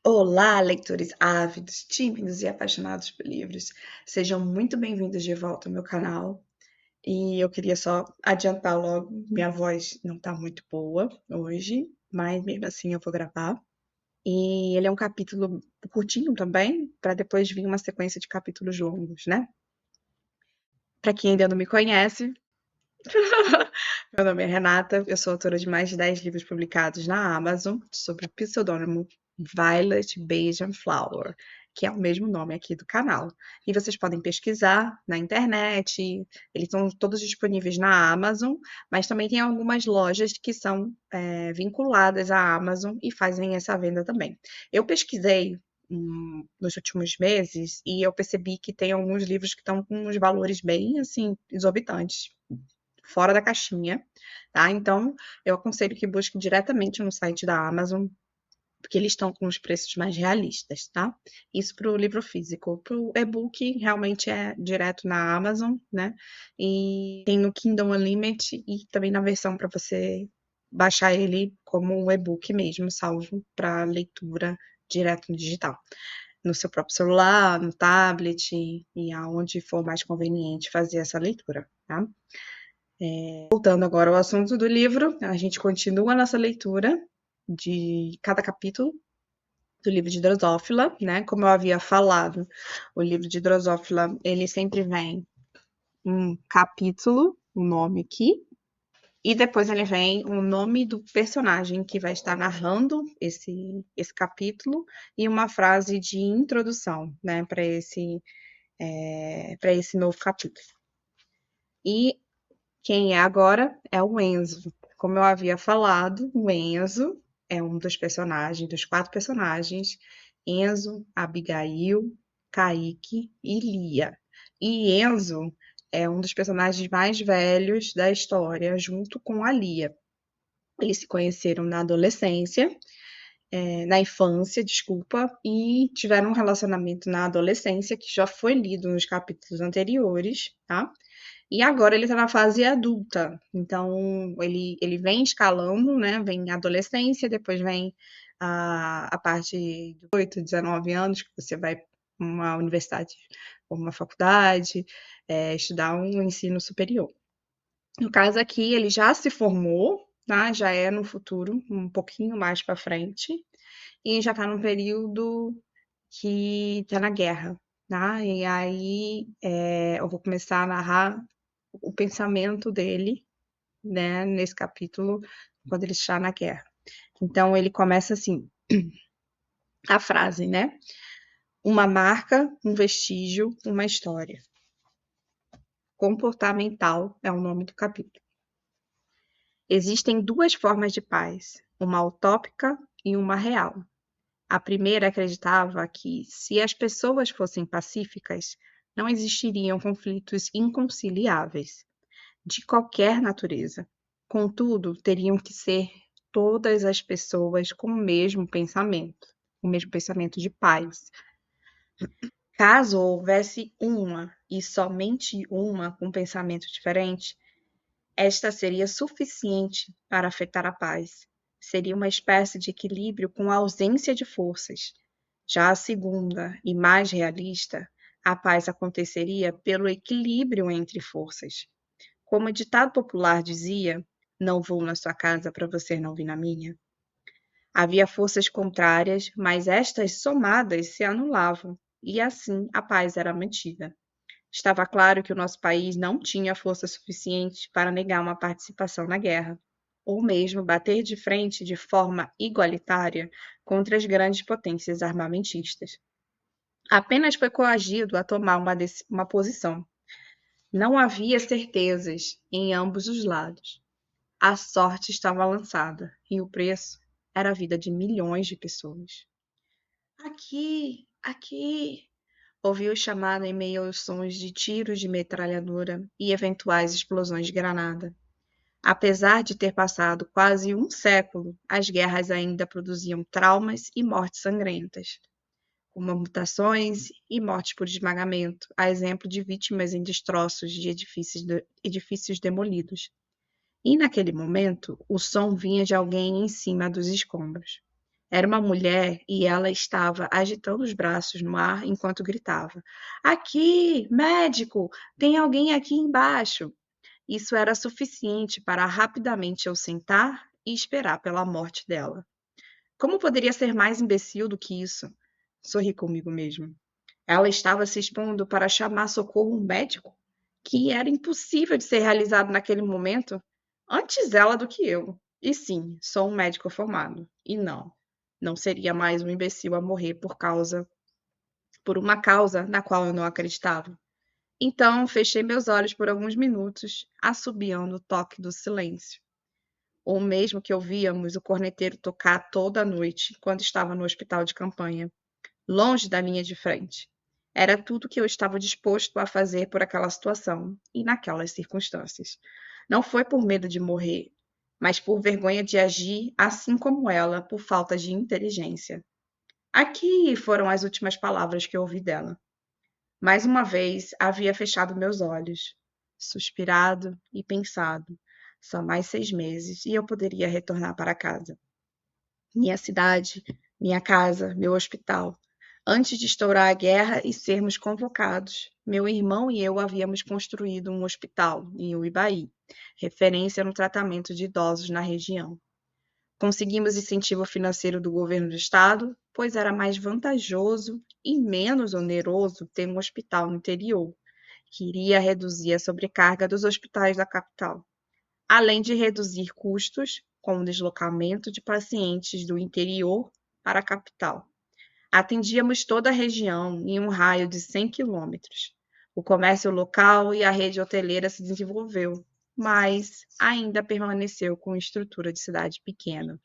Olá, leitores ávidos, tímidos e apaixonados por livros. Sejam muito bem-vindos de volta ao meu canal. E eu queria só adiantar logo, minha voz não tá muito boa hoje, mas mesmo assim eu vou gravar. E ele é um capítulo curtinho também, para depois vir uma sequência de capítulos longos, né? Para quem ainda não me conhece, meu nome é Renata, eu sou autora de mais de 10 livros publicados na Amazon sobre o pseudônimo Violet Bayesian Flower, que é o mesmo nome aqui do canal. E vocês podem pesquisar na internet, eles são todos disponíveis na Amazon, mas também tem algumas lojas que são vinculadas à Amazon e fazem essa venda também. Eu pesquisei nos últimos meses e eu percebi que tem alguns livros que estão com uns valores bem assim exorbitantes, fora da caixinha, tá? Então, eu aconselho que busque diretamente no site da Amazon, porque eles estão com os preços mais realistas, tá? Isso para o livro físico. Para o e-book, realmente é direto na Amazon, né? E tem no Kindle Unlimited e também na versão para você baixar ele como um e-book mesmo, salvo para leitura direto no digital. No seu próprio celular, no tablet e aonde for mais conveniente fazer essa leitura, tá? Voltando agora ao assunto do livro, a gente continua a nossa leitura de cada capítulo do livro de Drosófila, né? Como eu havia falado, o livro de Drosófila, ele sempre vem um capítulo, o nome aqui, e depois ele vem o nome do personagem que vai estar narrando esse capítulo e uma frase de introdução, né, para esse novo capítulo. E quem é agora é o Enzo. Como eu havia falado, o Enzo é um dos personagens, dos 4 personagens: Enzo, Abigail, Kaique e Lia. E Enzo é um dos personagens mais velhos da história, junto com a Lia. Eles se conheceram na adolescência, na infância, desculpa, e tiveram um relacionamento na adolescência, que já foi lido nos capítulos anteriores, tá? E agora ele está na fase adulta. Então, ele vem escalando, né? Vem adolescência, depois vem a parte de 8, 19 anos, que você vai para uma universidade ou uma faculdade, estudar um ensino superior. No caso aqui, ele já se formou, tá? Já é no futuro, um pouquinho mais para frente, e já está num período que está na guerra, tá? E aí eu vou começar a narrar o pensamento dele, né, nesse capítulo, quando ele está na guerra. Então ele começa assim, a frase, né? Uma marca, um vestígio, uma história. Comportamental é o nome do capítulo. Existem 2 formas de paz, uma utópica e uma real. A primeira acreditava que, se as pessoas fossem pacíficas, não existiriam conflitos inconciliáveis, de qualquer natureza. Contudo, teriam que ser todas as pessoas com o mesmo pensamento de paz. Caso houvesse uma, e somente uma, com pensamento diferente, esta seria suficiente para afetar a paz. Seria uma espécie de equilíbrio com a ausência de forças. Já a segunda, e mais realista, a paz aconteceria pelo equilíbrio entre forças. Como o ditado popular dizia, não vou na sua casa para você não vir na minha. Havia forças contrárias, mas estas somadas se anulavam, e assim a paz era mantida. Estava claro que o nosso país não tinha força suficiente para negar uma participação na guerra, ou mesmo bater de frente de forma igualitária contra as grandes potências armamentistas. Apenas foi coagido a tomar uma posição. Não havia certezas em ambos os lados. A sorte estava lançada e o preço era a vida de milhões de pessoas. Aqui, aqui, ouviu o chamado em meio aos sons de tiros de metralhadora e eventuais explosões de granada. Apesar de ter passado quase um século, as guerras ainda produziam traumas e mortes sangrentas, como mutações e mortes por esmagamento, a exemplo de vítimas em destroços de edifícios demolidos. E naquele momento, o som vinha de alguém em cima dos escombros. Era uma mulher e ela estava agitando os braços no ar enquanto gritava: Aqui, médico! Tem alguém aqui embaixo! Isso era suficiente para rapidamente eu sentar e esperar pela morte dela. Como poderia ser mais imbecil do que isso? Sorri comigo mesmo. Ela estava se expondo para chamar socorro médico, que era impossível de ser realizado naquele momento, antes ela do que eu. E sim, sou um médico formado. E não, não seria mais um imbecil a morrer por uma causa na qual eu não acreditava. Então, fechei meus olhos por alguns minutos, assobiando o toque do silêncio. O mesmo que ouvíamos o corneteiro tocar toda a noite quando estava no hospital de campanha, longe da linha de frente. Era tudo que eu estava disposto a fazer por aquela situação e naquelas circunstâncias. Não foi por medo de morrer, mas por vergonha de agir assim como ela, por falta de inteligência. Aqui foram as últimas palavras que eu ouvi dela. Mais uma vez havia fechado meus olhos, suspirado e pensado. Só mais 6 meses e eu poderia retornar para casa. Minha cidade, minha casa, meu hospital. Antes de estourar a guerra e sermos convocados, meu irmão e eu havíamos construído um hospital em Uibaí, referência no tratamento de idosos na região. Conseguimos incentivo financeiro do governo do estado, pois era mais vantajoso e menos oneroso ter um hospital no interior, que iria reduzir a sobrecarga dos hospitais da capital, além de reduzir custos com o deslocamento de pacientes do interior para a capital. Atendíamos toda a região em um raio de 100 quilômetros. O comércio local e a rede hoteleira se desenvolveu, mas ainda permaneceu com estrutura de cidade pequena,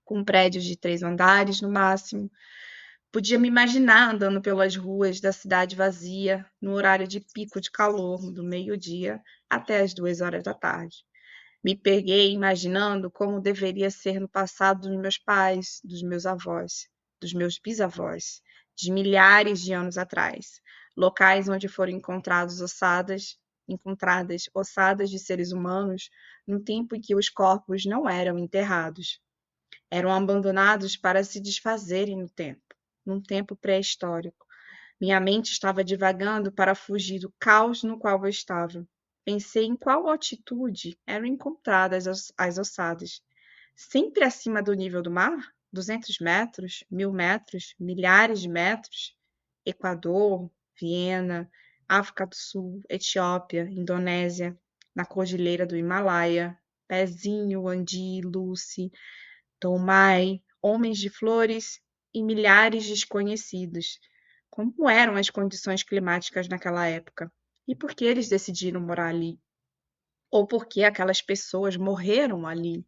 com prédios de 3 andares no máximo. Podia me imaginar andando pelas ruas da cidade vazia, no horário de pico de calor, do meio-dia até as 2 horas da tarde. Me peguei imaginando como deveria ser no passado dos meus pais, dos meus avós, dos meus bisavós, de milhares de anos atrás, locais onde foram encontradas ossadas de seres humanos num tempo em que os corpos não eram enterrados, eram abandonados para se desfazerem no tempo, num tempo pré-histórico. Minha mente estava divagando para fugir do caos no qual eu estava. Pensei em qual altitude eram encontradas as ossadas. Sempre acima do nível do mar? 200 metros? 1.000 metros? Milhares de metros? Equador, Viena, África do Sul, Etiópia, Indonésia, na cordilheira do Himalaia, Pezinho, Andi, Lucy, Tomai, homens de flores e milhares de desconhecidos. Como eram as condições climáticas naquela época? E por que eles decidiram morar ali? Ou por que aquelas pessoas morreram ali?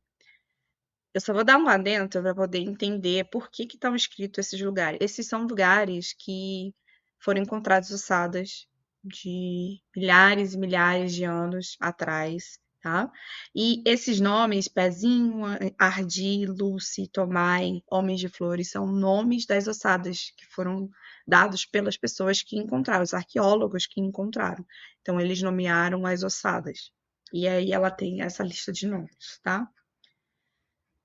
Eu só vou dar um adentro para poder entender por que estão escritos esses lugares. Esses são lugares que foram encontrados ossadas de milhares e milhares de anos atrás, tá? E esses nomes, Pezinho, Ardi, Lucy, Tomai, Homens de Flores, são nomes das ossadas que foram dados pelas pessoas que encontraram, os arqueólogos que encontraram. Então, eles nomearam as ossadas. E aí ela tem essa lista de nomes, tá?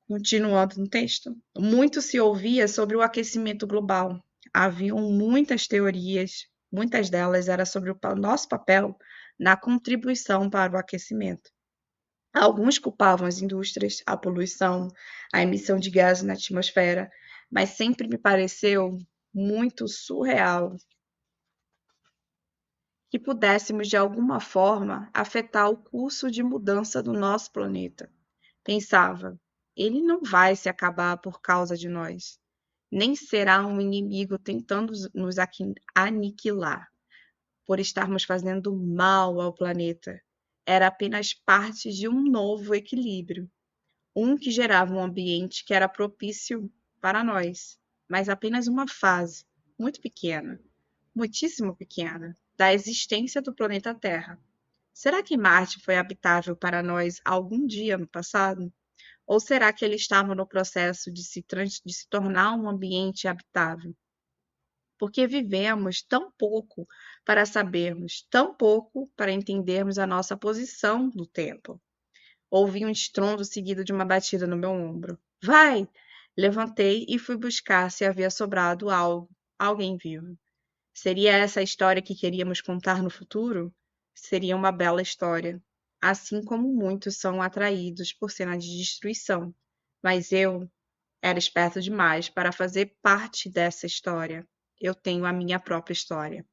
Continuando no texto, muito se ouvia sobre o aquecimento global. Haviam muitas teorias, muitas delas eram sobre o nosso papel na contribuição para o aquecimento. Alguns culpavam as indústrias, a poluição, a emissão de gases na atmosfera, mas sempre me pareceu muito surreal que pudéssemos, de alguma forma, afetar o curso de mudança do nosso planeta. Pensava, ele não vai se acabar por causa de nós, nem será um inimigo tentando nos aniquilar por estarmos fazendo mal ao planeta. Era apenas parte de um novo equilíbrio, um que gerava um ambiente que era propício para nós, mas apenas uma fase muito pequena, muitíssimo pequena, da existência do planeta Terra. Será que Marte foi habitável para nós algum dia no passado? Ou será que ele estava no processo de se tornar um ambiente habitável? Porque vivemos tão pouco para sabermos, tão pouco para entendermos a nossa posição no tempo. Ouvi um estrondo seguido de uma batida no meu ombro. Vai! Levantei e fui buscar se havia sobrado algo, alguém vivo. Seria essa a história que queríamos contar no futuro? Seria uma bela história, assim como muitos são atraídos por cenas de destruição. Mas eu era esperto demais para fazer parte dessa história. Eu tenho a minha própria história. O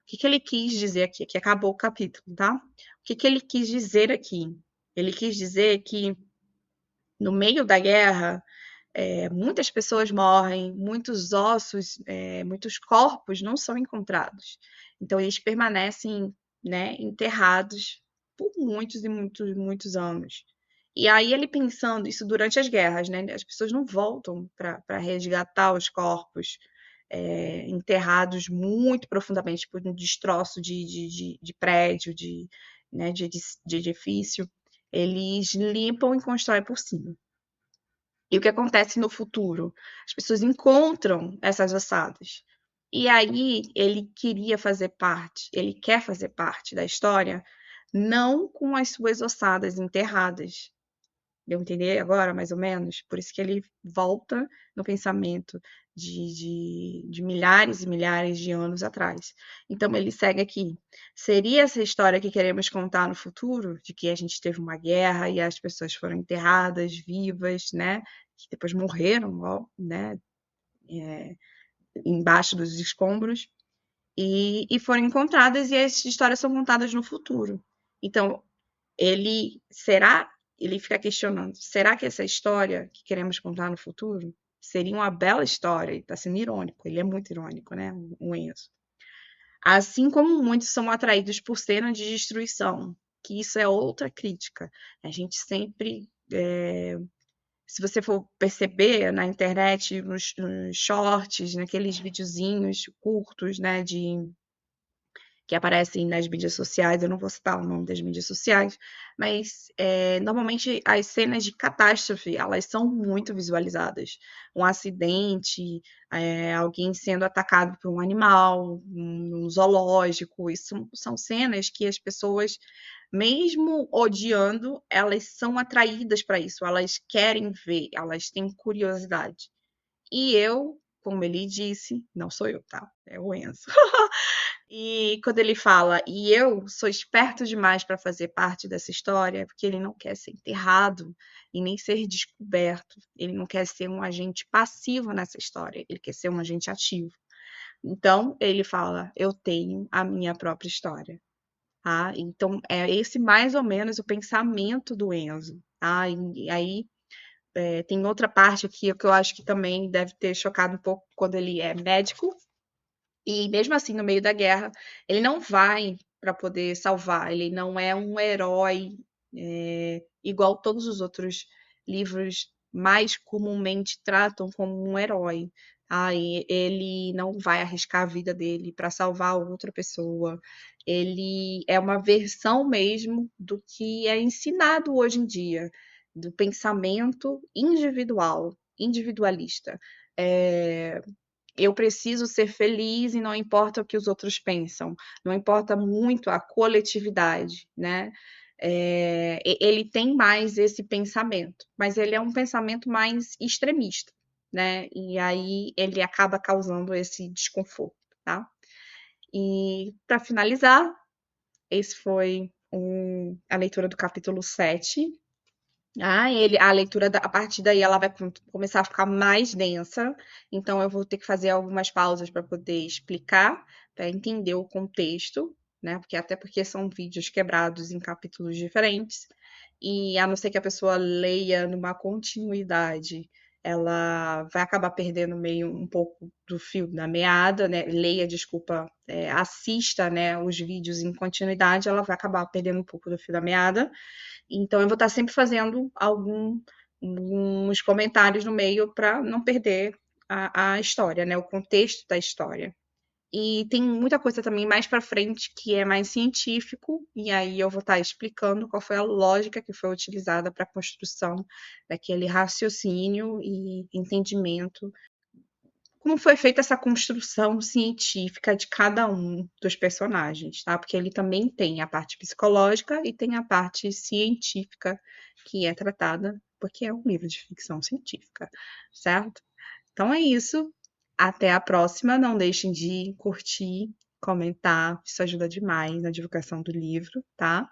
que que ele quis dizer aqui? Aqui acabou o capítulo, tá? O que que ele quis dizer aqui? Ele quis dizer que no meio da guerra, muitas pessoas morrem, muitos ossos, muitos corpos não são encontrados. Então, eles permanecem, né, enterrados por muitos e muitos, muitos anos. E aí ele pensando isso durante as guerras, né? As pessoas não voltam para resgatar os corpos enterrados muito profundamente por um destroço de prédio, né, de edifício. Eles limpam e constroem por cima. E o que acontece no futuro? As pessoas encontram essas ossadas. E aí ele queria fazer parte, ele quer fazer parte da história, não com as suas ossadas enterradas, deu entender agora, mais ou menos? Por isso que ele volta no pensamento de milhares e milhares de anos atrás. Então, ele segue aqui. Seria essa história que queremos contar no futuro? De que a gente teve uma guerra e as pessoas foram enterradas, vivas, né? Que depois morreram, ó, né? Embaixo dos escombros. E foram encontradas e as histórias são contadas no futuro. Então, ele fica questionando, será que essa história que queremos contar no futuro seria uma bela história? Ele está sendo irônico, ele é muito irônico, né? O Enzo. Assim como muitos são atraídos por cenas de destruição, que isso é outra crítica. A gente sempre, se você for perceber na internet, nos shorts, naqueles videozinhos curtos, né, que aparecem nas mídias sociais, eu não vou citar o nome das mídias sociais, mas normalmente as cenas de catástrofe, elas são muito visualizadas. Um acidente, alguém sendo atacado por um animal, um zoológico, isso são cenas que as pessoas, mesmo odiando, elas são atraídas para isso, elas querem ver, elas têm curiosidade. E eu, como ele disse, não sou eu, tá? É o Enzo. E quando ele fala, e eu sou esperto demais para fazer parte dessa história, porque ele não quer ser enterrado e nem ser descoberto. Ele não quer ser um agente passivo nessa história, ele quer ser um agente ativo. Então, ele fala, eu tenho a minha própria história. Tá? Então, é esse mais ou menos o pensamento do Enzo. Tá? E aí, tem outra parte aqui que eu acho que também deve ter chocado um pouco quando ele é médico, e mesmo assim, no meio da guerra, ele não vai para poder salvar, ele não é um herói igual todos os outros livros mais comumente tratam como um herói. Tá? E ele não vai arriscar a vida dele para salvar outra pessoa. Ele é uma versão mesmo do que é ensinado hoje em dia, do pensamento individual, individualista. Eu preciso ser feliz e não importa o que os outros pensam, não importa muito a coletividade, né? Ele tem mais esse pensamento, mas ele é um pensamento mais extremista, né? E aí ele acaba causando esse desconforto, tá? E para finalizar, esse foi a leitura do capítulo 7. A leitura, a partir daí, ela vai começar a ficar mais densa, então eu vou ter que fazer algumas pausas para poder explicar, para entender o contexto, né? Porque são vídeos quebrados em capítulos diferentes, e a não ser que a pessoa leia numa continuidade, ela vai acabar perdendo meio um pouco do fio da meada, né? Leia, desculpa, assista, né, os vídeos em continuidade, ela vai acabar perdendo um pouco do fio da meada. Então, eu vou estar sempre fazendo alguns comentários no meio para não perder a história, né? O contexto da história. E tem muita coisa também mais para frente que é mais científico, e aí eu vou estar explicando qual foi a lógica que foi utilizada para a construção daquele raciocínio e entendimento, como foi feita essa construção científica de cada um dos personagens, tá? Porque ele também tem a parte psicológica e tem a parte científica que é tratada porque é um livro de ficção científica, certo? Então é isso. Até a próxima. Não deixem de curtir, comentar. Isso ajuda demais na divulgação do livro, tá?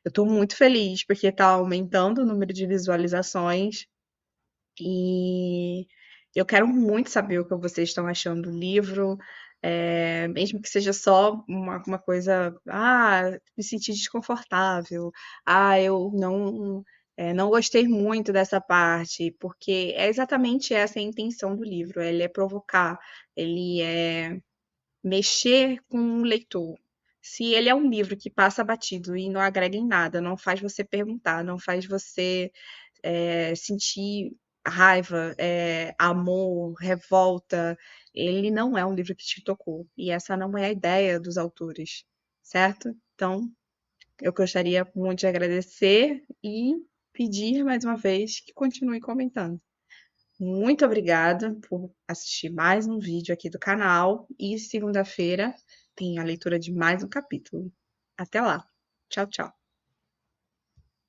Eu tô muito feliz porque tá aumentando o número de visualizações e eu quero muito saber o que vocês estão achando do livro, mesmo que seja só uma coisa, me senti desconfortável, eu não gostei muito dessa parte, porque é exatamente essa a intenção do livro, ele é provocar, ele é mexer com o leitor. Se ele é um livro que passa batido e não agrega em nada, não faz você perguntar, não faz você sentir raiva, amor, revolta, ele não é um livro que te tocou. E essa não é a ideia dos autores, certo? Então, eu gostaria muito de agradecer e pedir mais uma vez que continue comentando. Muito obrigada por assistir mais um vídeo aqui do canal e segunda-feira tem a leitura de mais um capítulo. Até lá. Tchau, tchau.